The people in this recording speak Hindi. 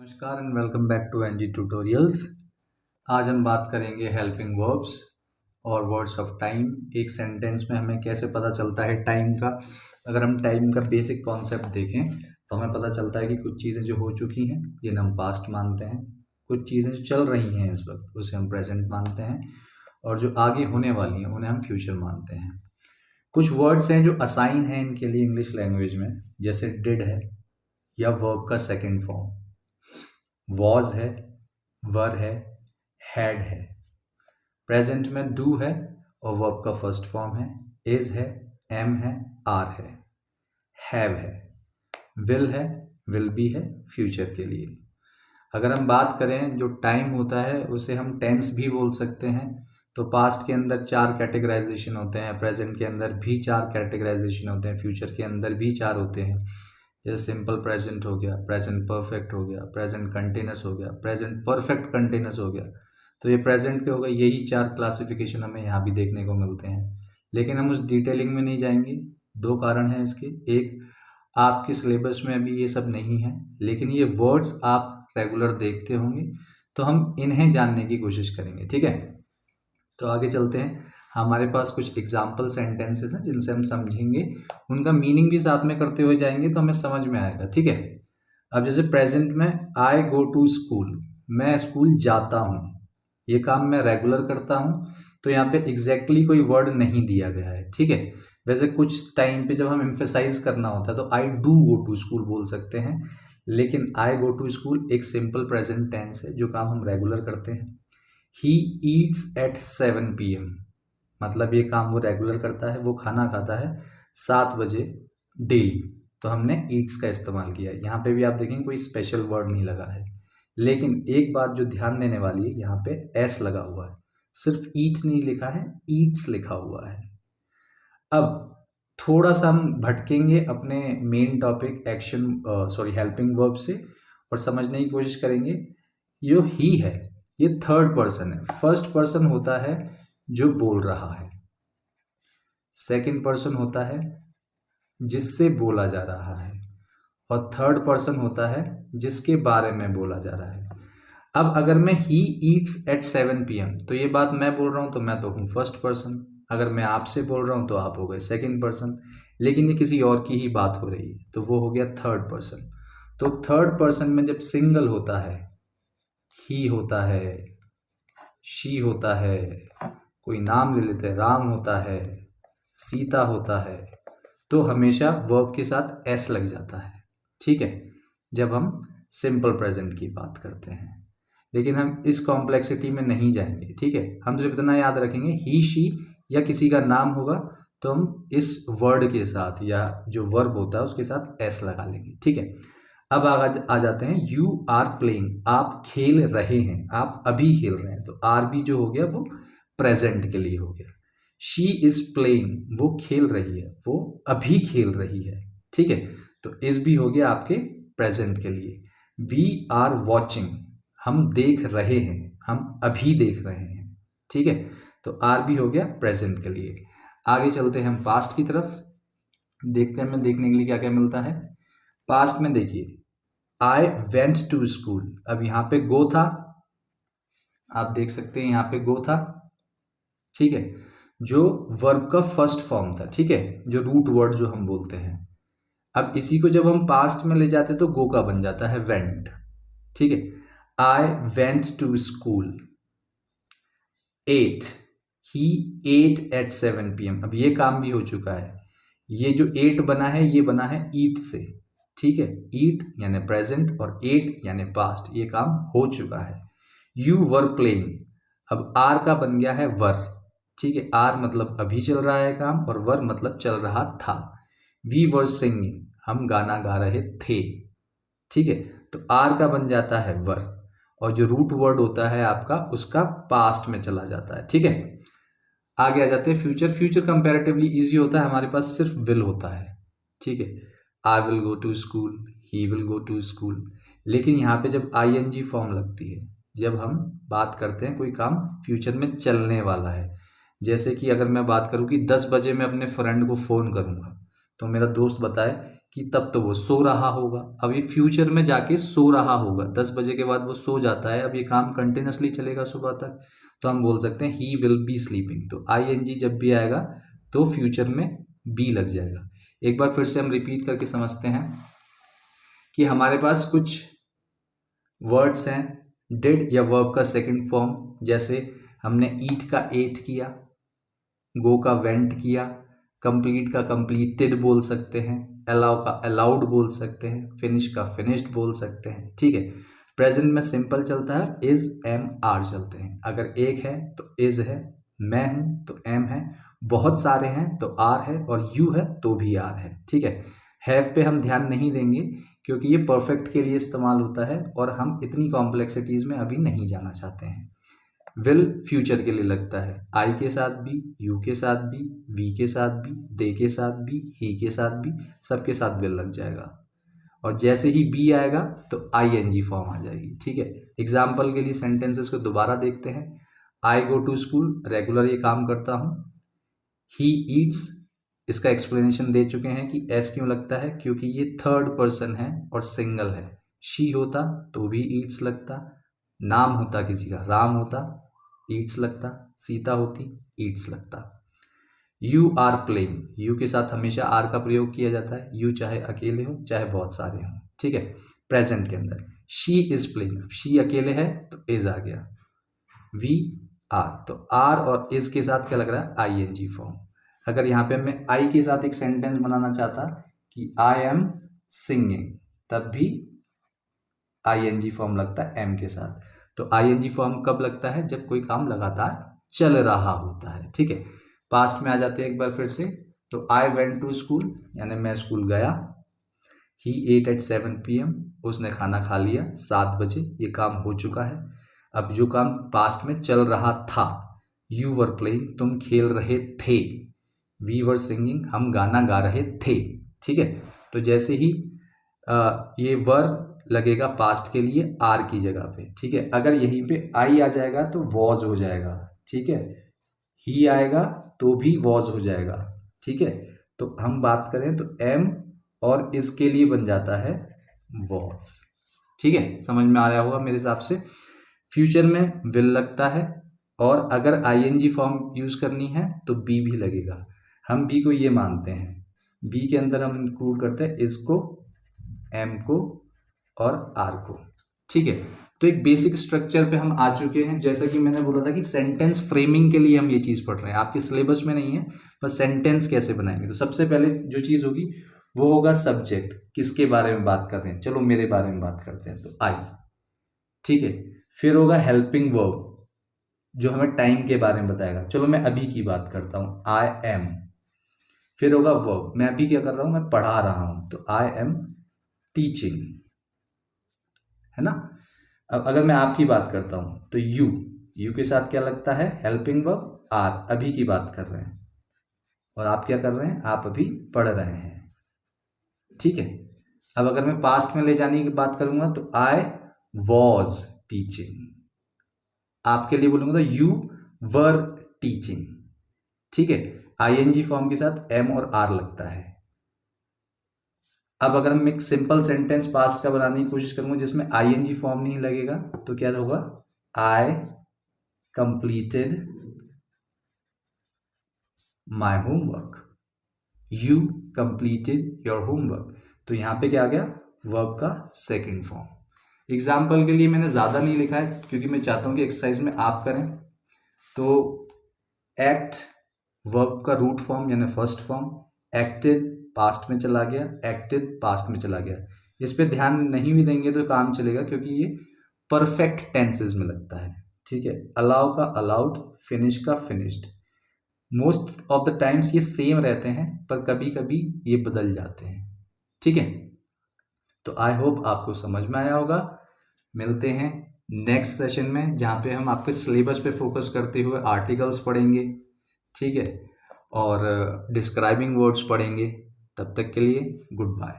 नमस्कार and welcome back to NG tutorials. आज हम बात करेंगे हेल्पिंग वर्ब्स और वर्ड्स ऑफ टाइम। एक सेंटेंस में हमें कैसे पता चलता है टाइम का। अगर हम टाइम का बेसिक कॉन्सेप्ट देखें तो हमें पता चलता है कि कुछ चीज़ें जो हो चुकी हैं जिन्हें हम पास्ट मानते हैं, कुछ चीज़ें जो चल रही हैं इस वक्त उसे हम प्रेजेंट मानते हैं, और जो आगे होने वाली हैं उन्हें हम फ्यूचर मानते हैं। कुछ वर्ड्स हैं जो असाइन हैं इनके लिए इंग्लिश लैंग्वेज में, जैसे डिड है या वर्ब का सेकेंड फॉर्म, वॉज है, वर है, हैड है। प्रेजेंट में डू है और वर्ब का फर्स्ट फॉर्म है, इज है, एम है, आर है, हैव है, विल है, विल बी है फ्यूचर के लिए। अगर हम बात करें जो टाइम होता है उसे हम टेंस भी बोल सकते हैं। तो पास्ट के अंदर 4 कैटेगराइजेशन होते हैं, प्रेजेंट के अंदर भी 4 कैटेगराइजेशन होते हैं, फ्यूचर के अंदर भी 4 होते हैं। जैसे सिंपल प्रेजेंट हो गया, प्रेजेंट परफेक्ट हो गया, प्रेजेंट कंटिन्यूस हो गया, प्रेजेंट परफेक्ट कंटिन्यूस हो गया। तो ये प्रेजेंट के हो गए। यही 4 क्लासिफिकेशन हमें यहाँ भी देखने को मिलते हैं, लेकिन हम उस डिटेलिंग में नहीं जाएंगे। 2 कारण हैं इसके। एक, आपके सिलेबस में अभी ये सब नहीं है, लेकिन ये वर्ड्स आप रेगुलर देखते होंगे, तो हम इन्हें जानने की कोशिश करेंगे। ठीक है, तो आगे चलते हैं। हमारे पास कुछ एग्जाम्पल सेंटेंसेस हैं जिनसे हम समझेंगे, उनका मीनिंग भी साथ में करते हुए जाएंगे तो हमें समझ में आएगा। ठीक है, अब जैसे प्रेजेंट में आई गो टू स्कूल, मैं स्कूल जाता हूँ, ये काम मैं रेगुलर करता हूँ। तो यहाँ पे एग्जैक्टली कोई वर्ड नहीं दिया गया है। ठीक है, वैसे कुछ टाइम पे जब हम एम्फेसाइज करना होता है तो I do go to school बोल सकते हैं, लेकिन आई गो टू स्कूल एक सिंपल प्रेजेंट टेंस है जो काम हम रेगुलर करते हैं। ही ईट्स एट 7 PM, मतलब ये काम वो रेगुलर करता है, वो खाना खाता है 7 बजे डेली। तो हमने ईट्स का इस्तेमाल किया है। यहाँ पे भी आप देखेंगे कोई स्पेशल वर्ड नहीं लगा है, लेकिन एक बात जो ध्यान देने वाली है, यहाँ पे एस लगा हुआ है, सिर्फ ईट नहीं लिखा है, ईट्स लिखा हुआ है। अब थोड़ा सा हम भटकेंगे अपने मेन टॉपिक हेल्पिंग वर्ब से और समझने की कोशिश करेंगे। जो ही है ये थर्ड पर्सन है। फर्स्ट पर्सन होता है जो बोल रहा है, सेकंड पर्सन होता है जिससे बोला जा रहा है, और थर्ड पर्सन होता है जिसके बारे में बोला जा रहा है। अब अगर मैं ही ईट्स एट 7 PM, तो ये बात मैं बोल रहा हूं तो मैं तो हूं फर्स्ट पर्सन। अगर मैं आपसे बोल रहा हूं तो आप हो गए सेकंड पर्सन, लेकिन ये किसी और की ही बात हो रही है तो वो हो गया थर्ड पर्सन। तो थर्ड पर्सन में जब सिंगल होता है, ही होता है, शी होता है, कोई नाम ले लेते हैं, राम होता है, सीता होता है, तो हमेशा वर्ब के साथ एस लग जाता है। ठीक है, जब हम सिंपल प्रेजेंट की बात करते हैं, लेकिन हम इस कॉम्प्लेक्सिटी में नहीं जाएंगे। ठीक है, हम सिर्फ इतना याद रखेंगे, ही शी या किसी का नाम होगा तो हम इस वर्ड के साथ या जो वर्ब होता है उसके साथ एस लगा लेंगे। ठीक है, अब आ जाते हैं यू आर प्लेइंग, आप खेल रहे हैं, आप अभी खेल रहे हैं, तो आर भी जो हो गया वो प्रेजेंट के लिए हो गया। शी इज प्लेइंग, वो खेल रही है, वो अभी खेल रही है। ठीक है, तो इस भी हो गया आपके प्रेजेंट के लिए। वी आर वॉचिंग, हम देख रहे हैं, हम अभी देख रहे हैं। ठीक है, तो आर भी हो गया प्रेजेंट के लिए। आगे चलते हैं हम पास्ट की तरफ, देखते हैं हमें देखने के लिए क्या क्या मिलता है। पास्ट में देखिए, आई वेंट टू स्कूल, अब यहाँ पे गो था, आप देख सकते हैं यहाँ पे गो था। ठीक है, जो वर्ब का फर्स्ट फॉर्म था। ठीक है, जो रूट वर्ड जो हम बोलते हैं, अब इसी को जब हम पास्ट में ले जाते हैं तो गो का बन जाता है वेंट। ठीक है, I went to school. At, he at at 7 PM, अब ये काम भी हो चुका है। ये जो 8 बना है ये बना है ईट से। ठीक है, ईट यानी प्रेजेंट और 8 यानी पास्ट, ये काम हो चुका है। यू वर प्लेइंग, अब आर का बन गया है वर। ठीक है, आर मतलब अभी चल रहा है काम और वर मतलब चल रहा था। वी वर सिंगिंग, हम गाना गा रहे थे। ठीक है, तो आर का बन जाता है वर, और जो रूट वर्ड होता है आपका उसका पास्ट में चला जाता है। ठीक है, आगे आ जाते हैं फ्यूचर। फ्यूचर कंपैरेटिवली इजी होता है, हमारे पास सिर्फ विल होता है। ठीक है, I will go to school, he will go to school, लेकिन यहाँ पे जब ING फॉर्म लगती है, जब हम बात करते हैं कोई काम फ्यूचर में चलने वाला है, जैसे कि अगर मैं बात करूँ कि 10 बजे मैं अपने फ्रेंड को फ़ोन करूँगा, तो मेरा दोस्त बताए कि तब तो वो सो रहा होगा। अब ये फ्यूचर में जाके सो रहा होगा, 10 बजे के बाद वो सो जाता है। अब ये काम कंटिन्यूसली चलेगा सुबह तक, तो हम बोल सकते हैं ही विल बी स्लीपिंग। तो ING जब भी आएगा तो फ्यूचर में बी लग जाएगा। एक बार फिर से हम रिपीट करके समझते हैं कि हमारे पास कुछ वर्ड्स हैं डिड या वर्ब का सेकंड फॉर्म, जैसे हमने ईट का एट किया, गो का वेंट किया, कंप्लीट का कंप्लीटेड बोल सकते हैं, अलाउ का अलाउड बोल सकते हैं, फिनिश का फिनिश्ड बोल सकते हैं। ठीक है, प्रेजेंट में सिंपल चलता है, इज एम आर चलते हैं। अगर एक है तो इज है, मैं हूं तो एम है, बहुत सारे हैं तो आर है, और यू है तो भी आर है। ठीक है, हैव पे हम ध्यान नहीं देंगे क्योंकि ये परफेक्ट के लिए इस्तेमाल होता है और हम इतनी कॉम्प्लेक्सिटीज में अभी नहीं जाना चाहते हैं। विल फ्यूचर के लिए लगता है, आई के साथ भी, यू के साथ भी, वी के साथ भी, दे के साथ भी, ही के साथ भी, सबके साथ विल लग जाएगा। और जैसे ही बी आएगा तो ING फॉर्म आ जाएगी। ठीक है, एग्जाम्पल के लिए सेंटेंसेस को दोबारा देखते हैं। आई गो टू स्कूल, रेगुलर ये काम करता हूँ। ही ईट्स, इसका एक्सप्लेनेशन दे चुके हैं कि एस क्यों लगता है, क्योंकि ये थर्ड पर्सन है और सिंगल है। शी होता तो भी ईट्स लगता, नाम होता किसी का राम होता, ईट्स लगता, सीता होती, ईट्स लगता। यू आर प्लेइंग, यू के साथ हमेशा आर का प्रयोग किया जाता है, यू चाहे अकेले हो चाहे बहुत सारे हों। ठीक है, प्रेजेंट के अंदर शी इज प्लेइंग, अब शी अकेले है तो इज आ गया। वी आर, तो आर और इज के साथ क्या लग रहा है, ING फॉर्म। अगर यहाँ पे मैं आई के साथ एक सेंटेंस बनाना चाहता कि आई एम सिंगिंग, तब भी ING फॉर्म लगता है एम के साथ। तो ING फॉर्म कब लगता है, जब कोई काम लगातार चल रहा होता है। ठीक है, पास्ट में आ जाते हैं एक बार फिर से। तो आई वेंट टू स्कूल, यानी मैं स्कूल गया। ही एट एट 7 PM, उसने खाना खा लिया 7 बजे, ये काम हो चुका है। अब जो काम पास्ट में चल रहा था, यू वर प्लेइंग, तुम खेल रहे थे। वी वर सिंगिंग, हम गाना गा रहे थे। ठीक है, तो जैसे ही ये वर लगेगा पास्ट के लिए आर की जगह पे। ठीक है, अगर यहीं पे आई आ जाएगा तो वॉज हो जाएगा। ठीक है, ही आएगा तो भी वॉज हो जाएगा। ठीक है, तो हम बात करें तो एम और इसके लिए बन जाता है वॉज। ठीक है, समझ में आ रहा होगा मेरे हिसाब से। फ्यूचर में विल लगता है, और अगर ING फॉर्म यूज करनी है तो बी भी लगेगा। हम बी को ये मानते हैं, बी के अंदर हम इंक्लूड करते हैं इसको, एम को और आर को। ठीक है, तो एक बेसिक स्ट्रक्चर पे हम आ चुके हैं। जैसा कि मैंने बोला था कि सेंटेंस फ्रेमिंग के लिए हम ये चीज पढ़ रहे हैं, आपके सिलेबस में नहीं है, बस सेंटेंस कैसे बनाएंगे। तो सबसे पहले जो चीज होगी वो होगा सब्जेक्ट, किसके बारे में बात कर रहे हैं, चलो मेरे बारे में बात करते हैं, तो आई। ठीक है, फिर होगा हेल्पिंग वर्ब जो हमें टाइम के बारे में बताएगा, चलो मैं अभी की बात करता हूं, आई एम। फिर होगा वर्ब, मैं अभी क्या कर रहा हूं, मैं पढ़ा रहा हूं, तो आई एम टीचिंग, है ना। अब अगर मैं आपकी बात करता हूं तो यू के साथ क्या लगता है, हेल्पिंग वर्ब आर, अभी की बात कर रहे हैं, और आप क्या कर रहे हैं, आप अभी पढ़ रहे हैं। ठीक है, अब अगर मैं पास्ट में ले जाने की बात करूंगा तो आई वॉज टीचिंग, आपके लिए बोलूंगा तो यू वर टीचिंग। ठीक है, ING फॉर्म के साथ एम और आर लगता है। अब अगर मैं एक सिंपल सेंटेंस पास्ट का बनाने की कोशिश करूंगा जिसमें ING फॉर्म नहीं लगेगा तो क्या होगा, I completed my homework, you completed your homework. तो यहां पे क्या आ गया, वर्ब का सेकंड फॉर्म। एग्जाम्पल के लिए मैंने ज्यादा नहीं लिखा है क्योंकि मैं चाहता हूं कि एक्सरसाइज में आप करें। तो एक्ट वर्ब का रूट फॉर्म यानी फर्स्ट फॉर्म, एक्टेड पास्ट में चला गया, एक्टेड पास्ट में चला गया। इस पे ध्यान नहीं भी देंगे तो काम चलेगा क्योंकि ये परफेक्ट टेंसेस में लगता है। ठीक है, अलाउ का अलाउड, फिनिश का finished. Most of the times ये सेम रहते हैं पर कभी कभी ये बदल जाते हैं। ठीक है, तो आई होप आपको समझ में आया होगा। मिलते हैं नेक्स्ट सेशन में जहाँ पे हम आपके सिलेबस पे फोकस करते हुए आर्टिकल्स पढ़ेंगे। ठीक है, और डिस्क्राइबिंग वर्ड्स पढ़ेंगे। तब तक के लिए गुड बाय।